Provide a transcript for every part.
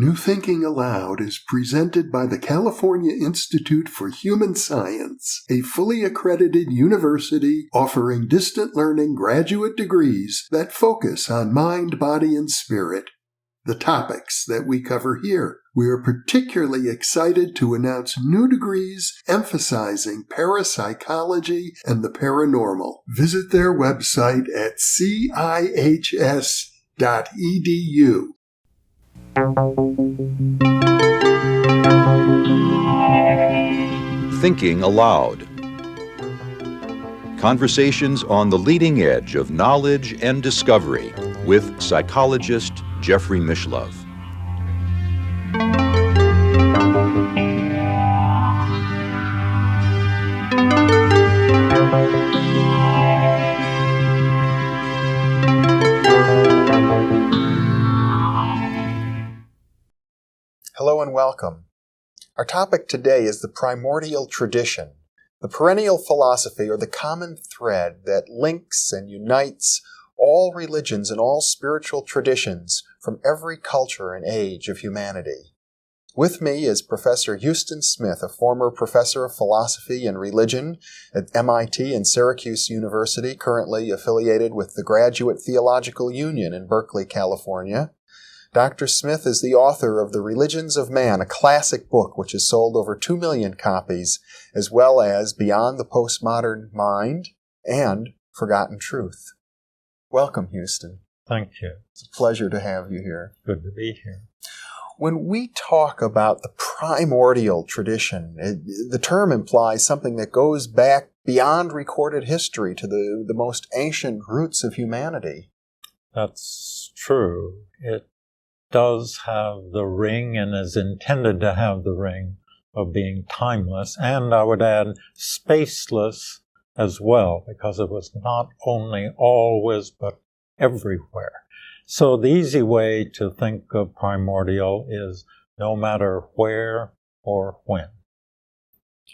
New Thinking Aloud is presented by the California Institute for Human Science, a fully accredited university offering distant learning graduate degrees that focus on mind, body, and spirit. The topics that we cover here. We are particularly excited to announce new degrees emphasizing parapsychology and the paranormal. Visit their website at cihs.edu. Thinking Aloud. Conversations on the leading edge of knowledge and discovery with psychologist Jeffrey Mishlove. Hello and welcome. Our topic today is the primordial tradition, the perennial philosophy or the common thread that links and unites all religions and all spiritual traditions from every culture and age of humanity. With me is Professor Huston Smith, a former professor of philosophy and religion at M.I.T. and Syracuse University, currently affiliated with the Graduate Theological Union in Berkeley, California. Dr. Smith is the author of The Religions of Man, a classic book which has sold over 2 million copies, as well as Beyond the Postmodern Mind and Forgotten Truth. Welcome, Huston. Thank you. It's a pleasure to have you here. Good to be here. When we talk about the primordial tradition, the term implies something that goes back beyond recorded history to the most ancient roots of humanity. That's true. It does have the ring and is intended to have the ring of being timeless, and I would add spaceless as well, because it was not only always but everywhere. So the easy way to think of primordial is no matter where or when.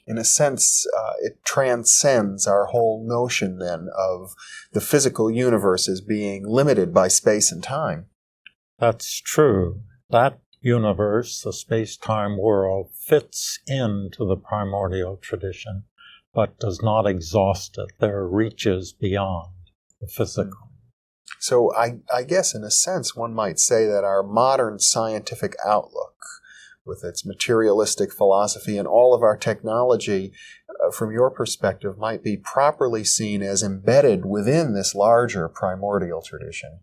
In a sense, it transcends our whole notion then of the physical universe as being limited by space and time. That's true. That universe, the space-time world, fits into the primordial tradition, but does not exhaust it. There are reaches beyond the physical. So I guess in a sense one might say that our modern scientific outlook, with its materialistic philosophy and all of our technology, from your perspective, might be properly seen as embedded within this larger primordial tradition.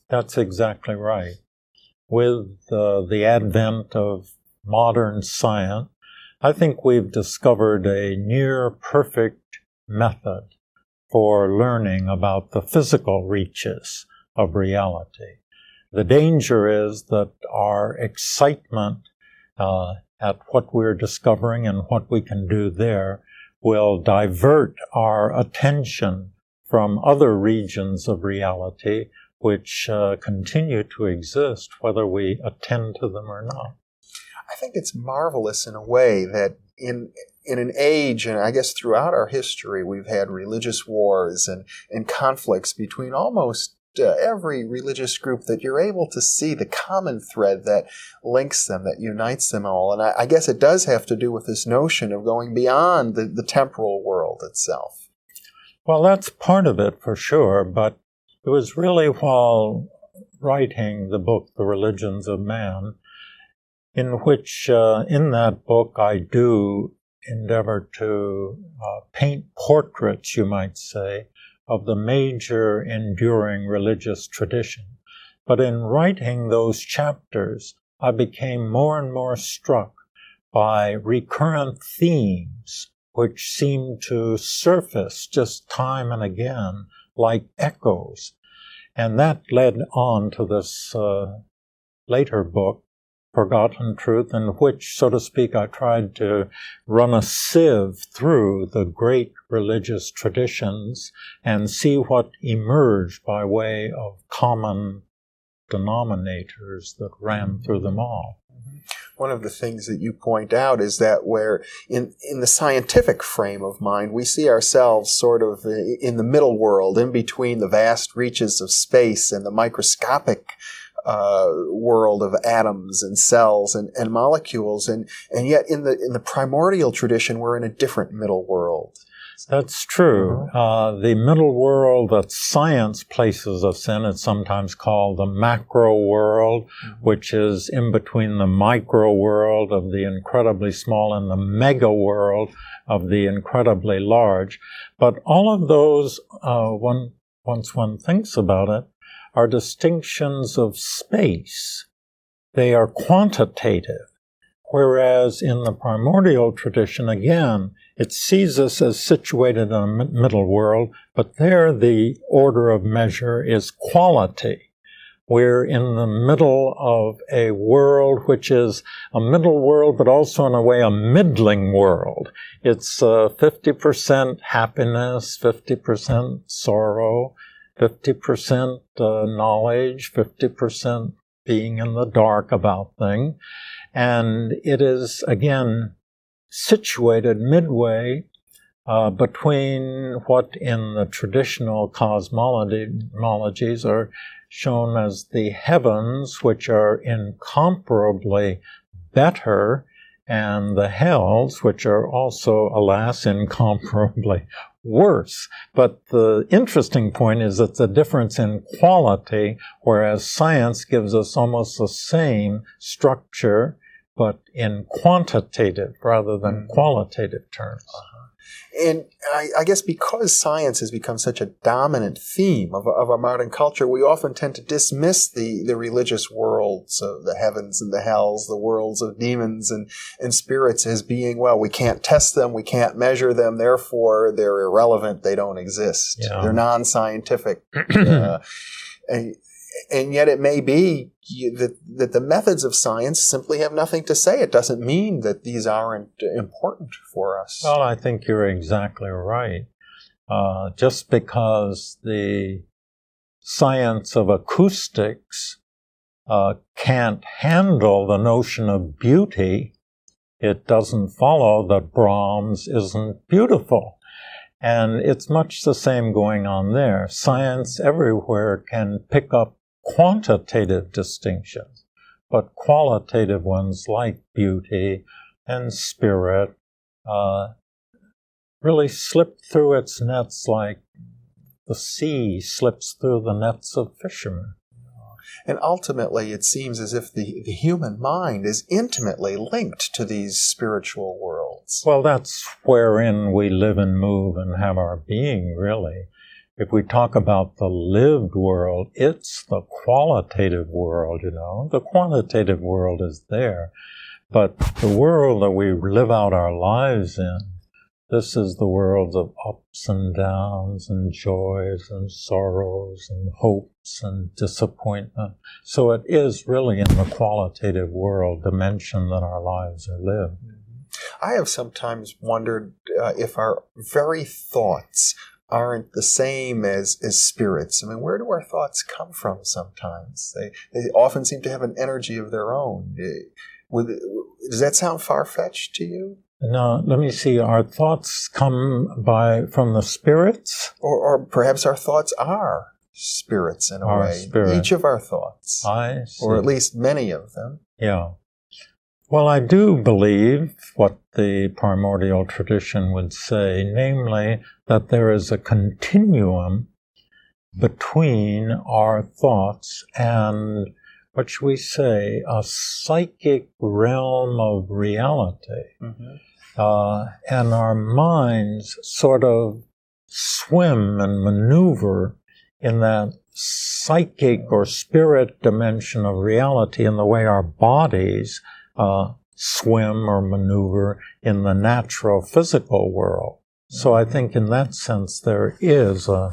That's exactly right. With the advent of modern science, I think we've discovered a near-perfect method for learning about the physical reaches of reality. The danger is that our excitement at what we're discovering and what we can do there will divert our attention from other regions of reality which continue to exist whether we attend to them or not. I think it's marvelous in a way that in an age, and I guess throughout our history, we've had religious wars and conflicts between almost every religious group, that you're able to see the common thread that links them, that unites them all. And I guess it does have to do with this notion of going beyond the temporal world itself. Well, that's part of it for sure, but it was really while writing the book, The Religions of Man, in which, in that book, I do endeavor to paint portraits, you might say, of the major enduring religious tradition. But in writing those chapters, I became more and more struck by recurrent themes which seemed to surface just time and again like echoes. And that led on to this later book, Forgotten Truth, in which, so to speak, I tried to run a sieve through the great religious traditions and see what emerged by way of common denominators that ran through them all. One of the things that you point out is that where in the scientific frame of mind, we see ourselves sort of in the middle world, in between the vast reaches of space and the microscopic world of atoms and cells and molecules, and yet in the primordial tradition, we're in a different middle world. That's true. The middle world that science places us in is sometimes called the macro world, which is in between the micro world of the incredibly small and the mega world of the incredibly large. But all of those, once one thinks about it, are distinctions of space. They are quantitative. Whereas in the primordial tradition, again, it sees us as situated in a middle world, but there the order of measure is quality. We're in the middle of a world which is a middle world, but also in a way a middling world. It's 50% happiness, 50% sorrow, 50% knowledge, 50% being in the dark about things. And it is, again, situated midway between what in the traditional cosmologies are shown as the heavens, which are incomparably better, and the hells, which are also, alas, incomparably worse. But the interesting point is that the difference in quality, whereas science gives us almost the same structure, but in quantitative rather than qualitative terms. And I guess because science has become such a dominant theme of our modern culture, we often tend to dismiss the religious worlds of the heavens and the hells, the worlds of demons and spirits as being, well, we can't test them, we can't measure them, therefore they're irrelevant, they don't exist. Yeah. They're non-scientific. And yet it may be that the methods of science simply have nothing to say. It doesn't mean that these aren't important for us. Well, I think you're exactly right. Just because the science of acoustics can't handle the notion of beauty, it doesn't follow that Brahms isn't beautiful. And it's much the same going on there. Science everywhere can pick up quantitative distinctions, but qualitative ones like beauty and spirit really slip through its nets like the sea slips through the nets of fishermen. And ultimately, it seems as if the human mind is intimately linked to these spiritual worlds. Well, that's wherein we live and move and have our being, really. If we talk about the lived world, it's the qualitative world, The quantitative world is there. But the world that we live out our lives in, this is the world of ups and downs and joys and sorrows and hopes and disappointment. So it is really in the qualitative world dimension that our lives are lived. I have sometimes wondered if our very thoughts aren't the same as spirits. I mean, where do our thoughts come from sometimes? They often seem to have an energy of their own. Does that sound far-fetched to you? No, let me see. Our thoughts come from the spirits? Or perhaps our thoughts are spirits in a way. Spirit. Each of our thoughts. I see. Or at least many of them. Yeah. Well, I do believe what the primordial tradition would say, namely that there is a continuum between our thoughts and, what should we say, a psychic realm of reality. Mm-hmm. And our minds sort of swim and maneuver in that psychic or spirit dimension of reality in the way our bodies swim or maneuver in the natural physical world. So I think in that sense there is a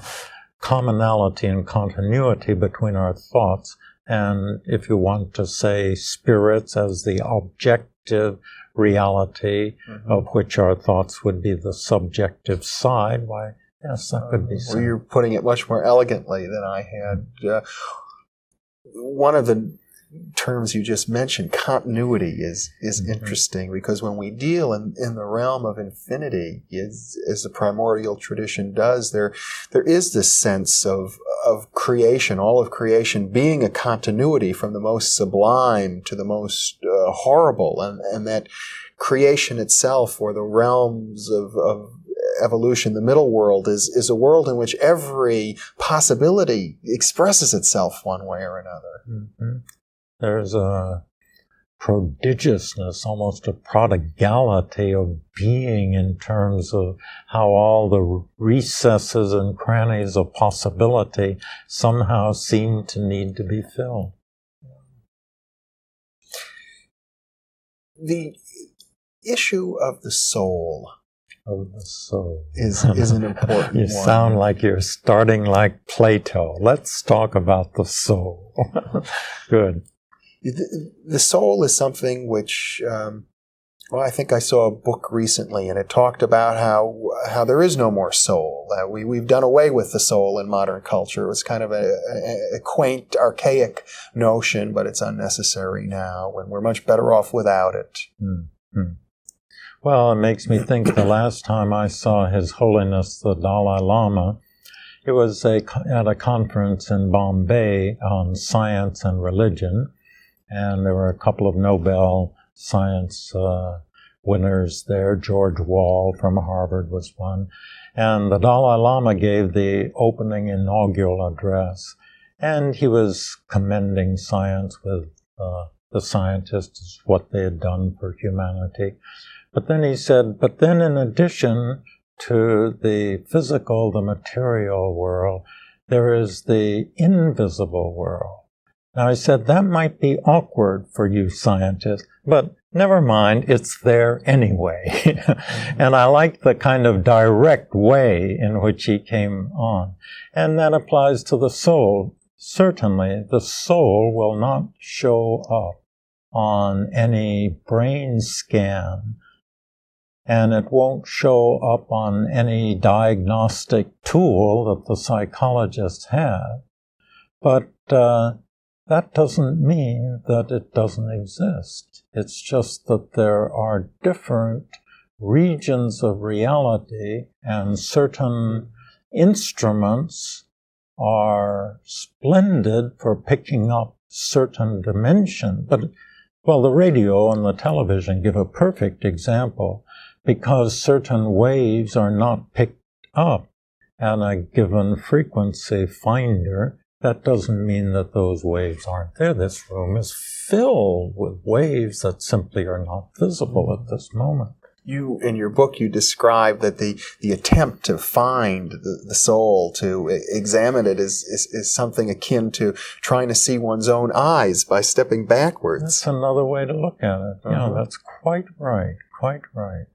commonality and continuity between our thoughts and, if you want to say, spirits as the objective reality of which our thoughts would be the subjective side. Why, yes, that could be so. Well, you're putting it much more elegantly than I had. One of the terms you just mentioned, continuity is interesting, because when we deal in the realm of infinity, as the primordial tradition does, there is this sense of creation, all of creation being a continuity from the most sublime to the most horrible, and that creation itself, or the realms of evolution, the middle world, is a world in which every possibility expresses itself one way or another. Mm-hmm. There's a prodigiousness, almost a prodigality of being in terms of how all the recesses and crannies of possibility somehow seem to need to be filled. The issue of the soul is an important You one. sound like you're starting like Plato. Let's talk about the soul. Good. The soul is something which, I think I saw a book recently, and it talked about how there is no more soul. We've done away with the soul in modern culture. It was kind of a quaint, archaic notion, but it's unnecessary now, and we're much better off without it. Mm-hmm. Well, it makes me think the last time I saw His Holiness the Dalai Lama, it was at a conference in Bombay on science and religion, and there were a couple of Nobel Science winners there. George Wall from Harvard was one, and the Dalai Lama gave the opening inaugural address, and he was commending science with the scientists, what they had done for humanity. But then he said, but then in addition to the physical, the material world, there is the invisible world. Now, I said, that might be awkward for you scientists, but never mind, it's there anyway. And I like the kind of direct way in which he came on. And that applies to the soul. Certainly, the soul will not show up on any brain scan, and it won't show up on any diagnostic tool that the psychologists have. But that doesn't mean that it doesn't exist. It's just that there are different regions of reality, and certain instruments are splendid for picking up certain dimension. But, well, the radio and the television give a perfect example, because certain waves are not picked up at a given frequency finder. That doesn't mean that those waves aren't there. This room is filled with waves that simply are not visible at this moment. You, in your book, you describe that the attempt to find the soul, to examine it, is something akin to trying to see one's own eyes by stepping backwards. That's another way to look at it. Yeah, that's quite right, quite right.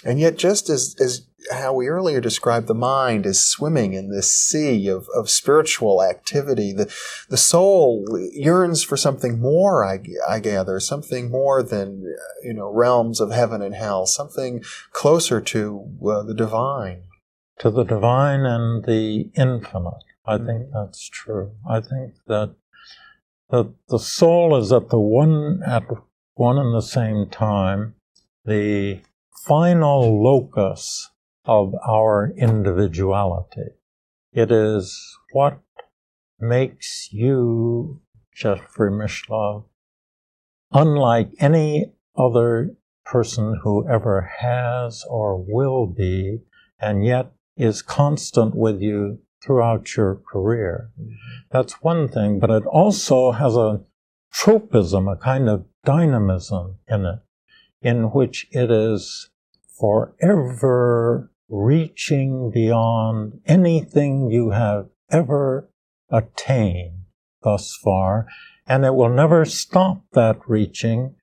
And yet, just as how we earlier described the mind as swimming in this sea of spiritual activity, the soul yearns for something more, I gather, something more than, realms of heaven and hell, something closer to the divine. To the divine and the infinite. I think that's true. I think that the soul is at one and the same time the final locus of our individuality. It is what makes you, Jeffrey Mishlove, unlike any other person who ever has or will be, and yet is constant with you throughout your career. That's one thing, but it also has a tropism, a kind of dynamism in it, in which it is forever reaching beyond anything you have ever attained thus far, and it will never stop that reaching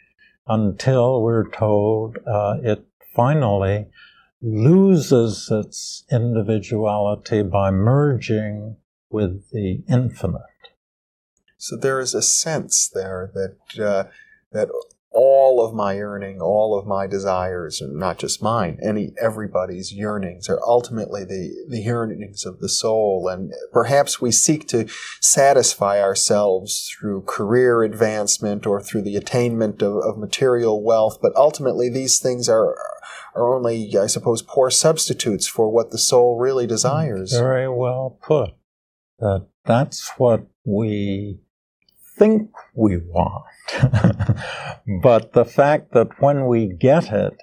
until we're told it finally loses its individuality by merging with the infinite. So there is a sense there that all of my yearning, all of my desires, and not just mine, everybody's yearnings are ultimately the yearnings of the soul. And perhaps we seek to satisfy ourselves through career advancement or through the attainment of material wealth, but ultimately these things are only, I suppose, poor substitutes for what the soul really desires. Very well put. That's what we think we want. But the fact that when we get it,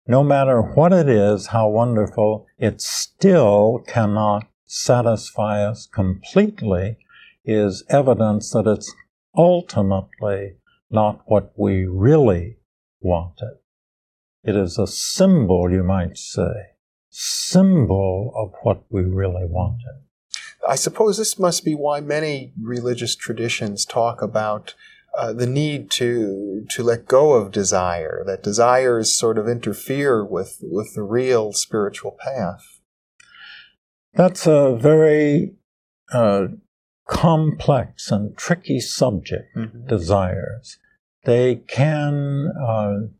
no matter what it is, how wonderful, it still cannot satisfy us completely, is evidence that it's ultimately not what we really wanted. It is a symbol, you might say, symbol of what we really wanted. I suppose this must be why many religious traditions talk about the need to let go of desire, that desires sort of interfere with the real spiritual path. That's a very complex and tricky subject, desires. They can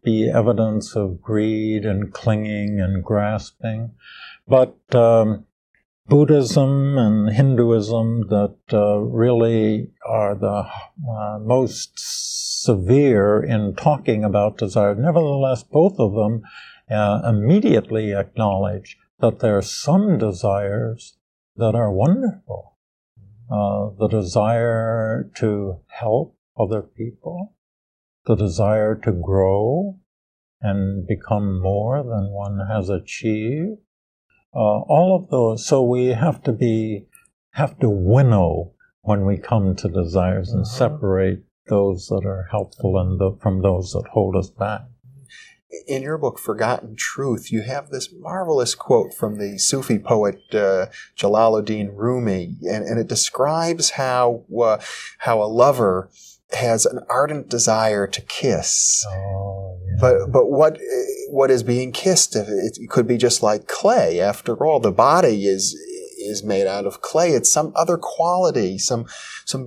be evidence of greed and clinging and grasping, but Buddhism and Hinduism that really are the most severe in talking about desire. Nevertheless, both of them immediately acknowledge that there are some desires that are wonderful. The desire to help other people, the desire to grow and become more than one has achieved. All of those, so we have to winnow when we come to desires and separate those that are helpful and from those that hold us back. In your book, Forgotten Truth, you have this marvelous quote from the Sufi poet Jalaluddin Rumi, and it describes how a lover has an ardent desire to kiss. Oh, yeah. But what is being kissed? It could be just like clay. After all, the body is made out of clay. It's some other quality, some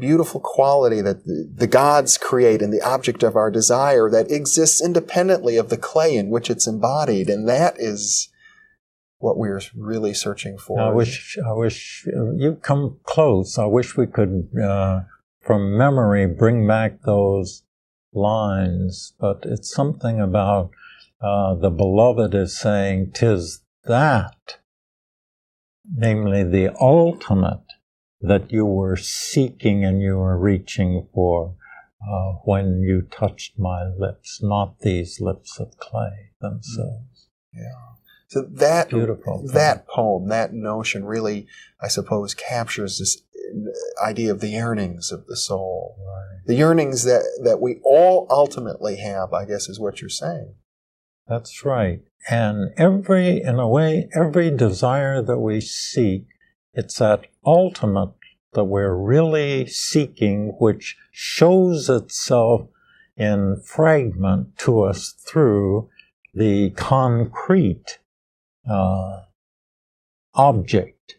beautiful quality that the gods create in the object of our desire that exists independently of the clay in which it's embodied, and that is what we're really searching for. I wish you come close. I wish we could, from memory, bring back those lines, but it's something about the beloved is saying, "'Tis that, namely the ultimate, that you were seeking and you were reaching for when you touched my lips, not these lips of clay themselves." Yeah. So that beautiful that poem, that notion really, I suppose, captures this idea of the yearnings of the soul. Right. The yearnings that we all ultimately have, I guess, is what you're saying. That's right. And in a way, every desire that we seek, it's that ultimate that we're really seeking, which shows itself in fragment to us through the concrete object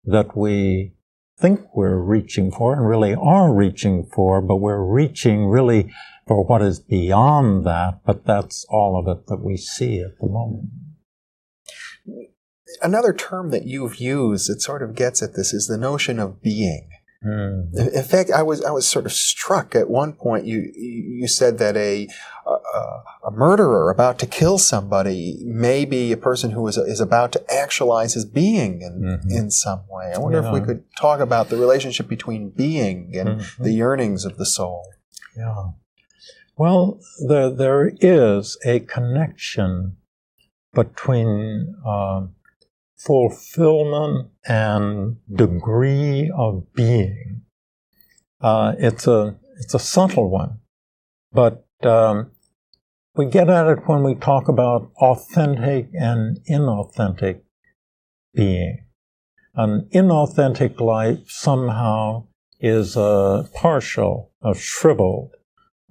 that we think we're reaching for and really are reaching for, but we're reaching really for what is beyond that, but that's all of it that we see at the moment. Another term that you've used that sort of gets at this is the notion of being. In fact, I was sort of struck at one point. You said that a murderer about to kill somebody may be a person who is about to actualize his being in some way. I wonder if we could talk about the relationship between being and the yearnings of the soul. Yeah. Well, there is a connection between fulfillment and degree of being. It's a subtle one, but we get at it when we talk about authentic and inauthentic being. An inauthentic life somehow is a partial, a shriveled,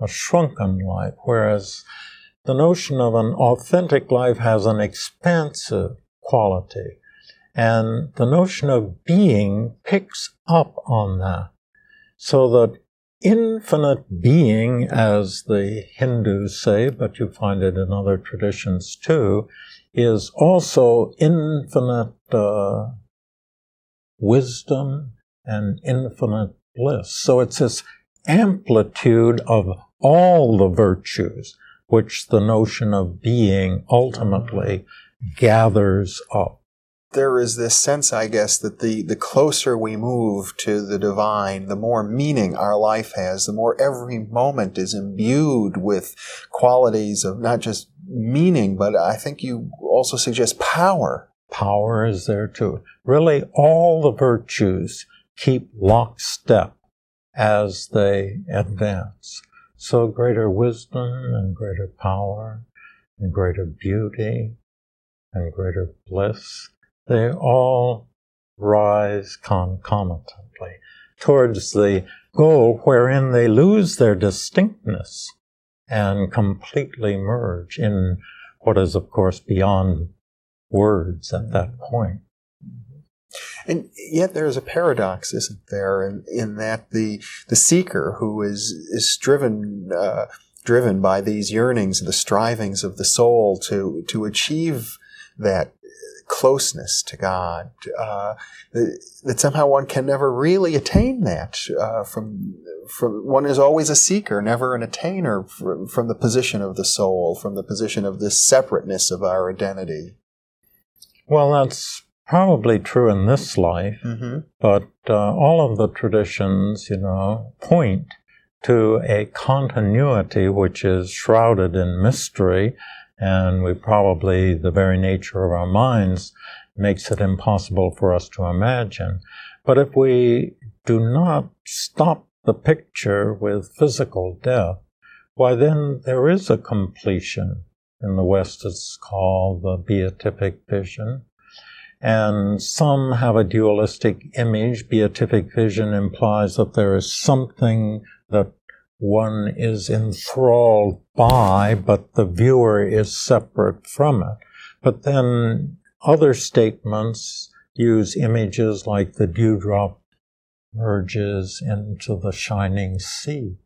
a shrunken life, whereas the notion of an authentic life has an expansive quality. And the notion of being picks up on that, so that infinite being, as the Hindus say, but you find it in other traditions too, is also infinite wisdom and infinite bliss. So it's this amplitude of all the virtues which the notion of being ultimately gathers up. There is this sense, I guess, that the closer we move to the divine, the more meaning our life has, the more every moment is imbued with qualities of not just meaning, but I think you also suggest power. Power is there too. Really, all the virtues keep lockstep as they advance. So greater wisdom and greater power and greater beauty and greater bliss, they all rise concomitantly towards the goal wherein they lose their distinctness and completely merge in what is, of course, beyond words at that point. And yet there is a paradox, isn't there, in that the seeker who is driven by these yearnings, the strivings of the soul to achieve that closeness to God, that somehow one can never really attain that. From one is always a seeker, never an attainer from the position of the soul, from the position of this separateness of our identity. Well, that's probably true in this life, but all of the traditions, point to a continuity which is shrouded in mystery, and the very nature of our minds makes it impossible for us to imagine. But if we do not stop the picture with physical death, why then there is a completion. In the West it's called the beatific vision. And some have a dualistic image. Beatific vision implies that there is something that one is enthralled by, but the viewer is separate from it. But then other statements use images like the dewdrop merges into the shining sea,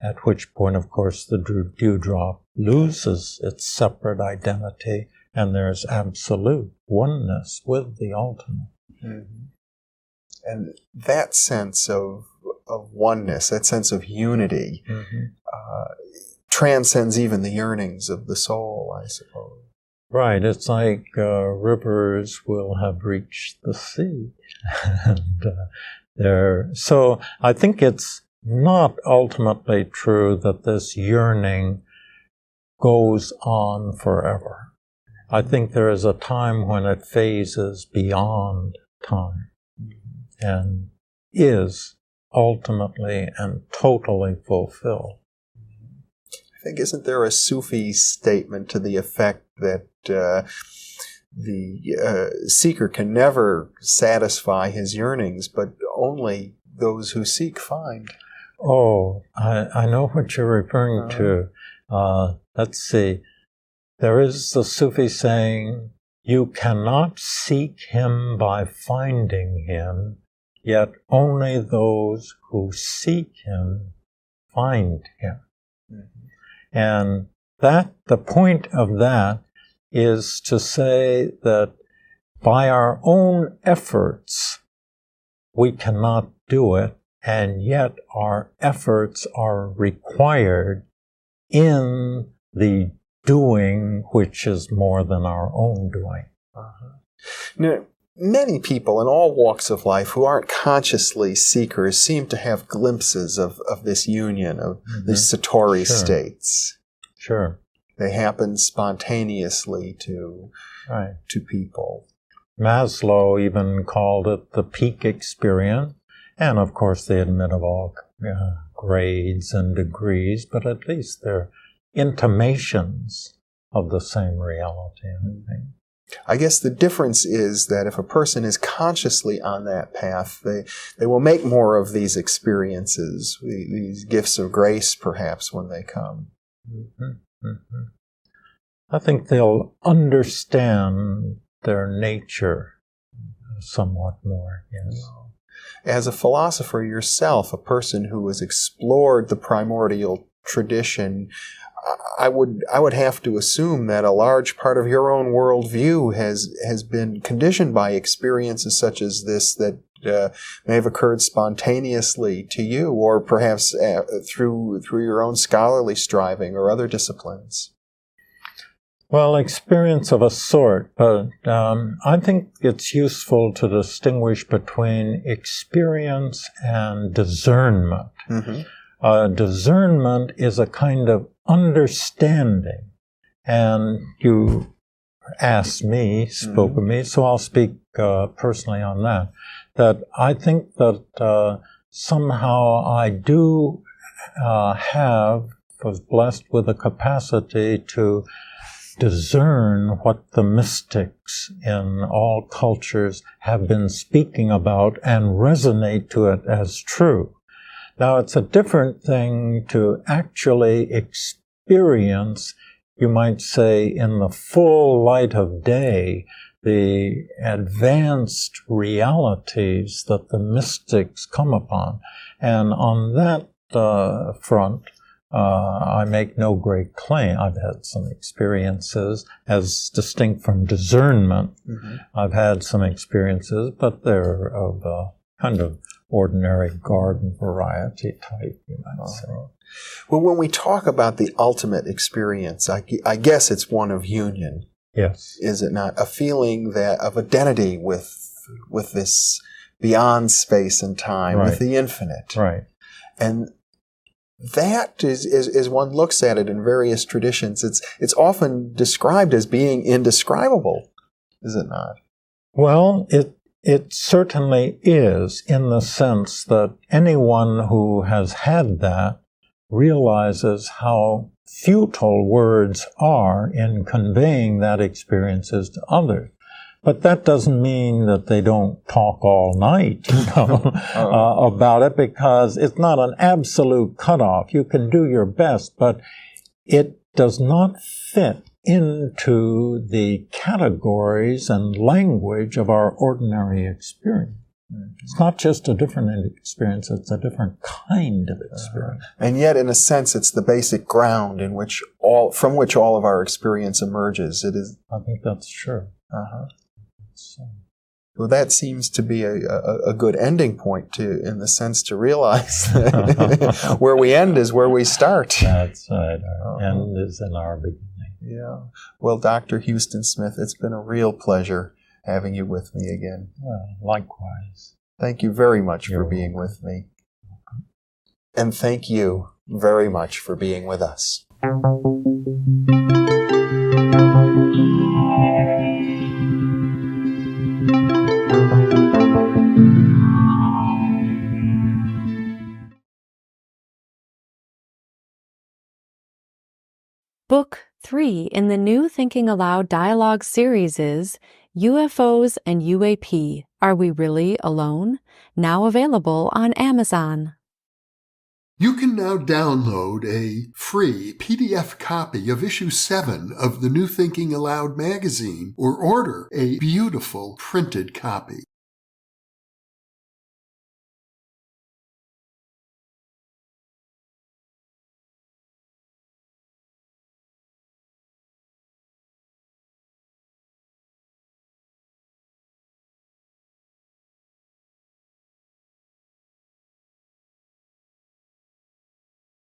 at which point, of course, the dewdrop loses its separate identity, and there's absolute oneness with the ultimate. Mm-hmm. And that sense of oneness, that sense of unity, transcends even the yearnings of the soul, I suppose. Right. It's like rivers will have reached the sea. So I think it's not ultimately true that this yearning goes on forever. I think there is a time when it phases beyond time and is ultimately and totally fulfilled. I think, isn't there a Sufi statement to the effect that the seeker can never satisfy his yearnings, but only those who seek find? Oh, I know what you're referring to. Let's see. There is the Sufi saying, you cannot seek him by finding him, yet only those who seek him find him. And the point of that is to say that by our own efforts, we cannot do it, and yet our efforts are required in the doing which is more than our own doing. Now, many people in all walks of life who aren't consciously seekers seem to have glimpses of this union, of these satori states. Sure. They happen spontaneously to people. Maslow even called it the peak experience. And of course they admit of all grades and degrees, but at least they're intimations of the same reality, I think. I guess the difference is that if a person is consciously on that path, they will make more of these experiences, these gifts of grace, perhaps, when they come. I think they'll understand their nature somewhat more, yes. As a philosopher yourself, a person who has explored the primordial tradition, I would have to assume that a large part of your own worldview has been conditioned by experiences such as this that may have occurred spontaneously to you, or perhaps through your own scholarly striving or other disciplines. Well, experience of a sort, but I think it's useful to distinguish between experience and discernment. Mm-hmm. Discernment is a kind of understanding, and you asked me, spoke of me, so I'll speak personally on that. That I think that somehow I do was blessed with the capacity to discern what the mystics in all cultures have been speaking about and resonate to it as true. Now, it's a different thing to actually experience, you might say, in the full light of day, the advanced realities that the mystics come upon. And on that front, I make no great claim. I've had some experiences as distinct from discernment. Mm-hmm. I've had some experiences, but they're of a kind of ordinary garden variety type, you might say. Well, when we talk about the ultimate experience, I guess it's one of union. Yes. Is it not? A feeling of identity with this beyond space and time, right, with the infinite. Right. And that is, as one looks at it in various traditions, it's often described as being indescribable, is it not? Well, it certainly is, in the sense that anyone who has had that realizes how futile words are in conveying that experiences to others. But that doesn't mean that they don't talk all night, about it, because it's not an absolute cutoff. You can do your best, but it does not fit into the categories and language of our ordinary experience. It's not just a different experience, it's a different kind of experience. And yet, in a sense, it's the basic ground from which all of our experience emerges. It is. I think that's true. Well, that seems to be a good ending point in the sense to realize that where we end is where we start. That's right. Our end is in our beginning. Yeah. Well, Dr. Huston Smith, it's been a real pleasure having you with me again. Well, likewise. Thank you very much for being with me. And thank you very much for being with us. Book 3 in the new Thinking Aloud dialogue series is UFOs and UAP, Are We Really Alone? Now available on Amazon. You can now download a free PDF copy of issue 7 of the New Thinking Aloud magazine, or order a beautiful printed copy.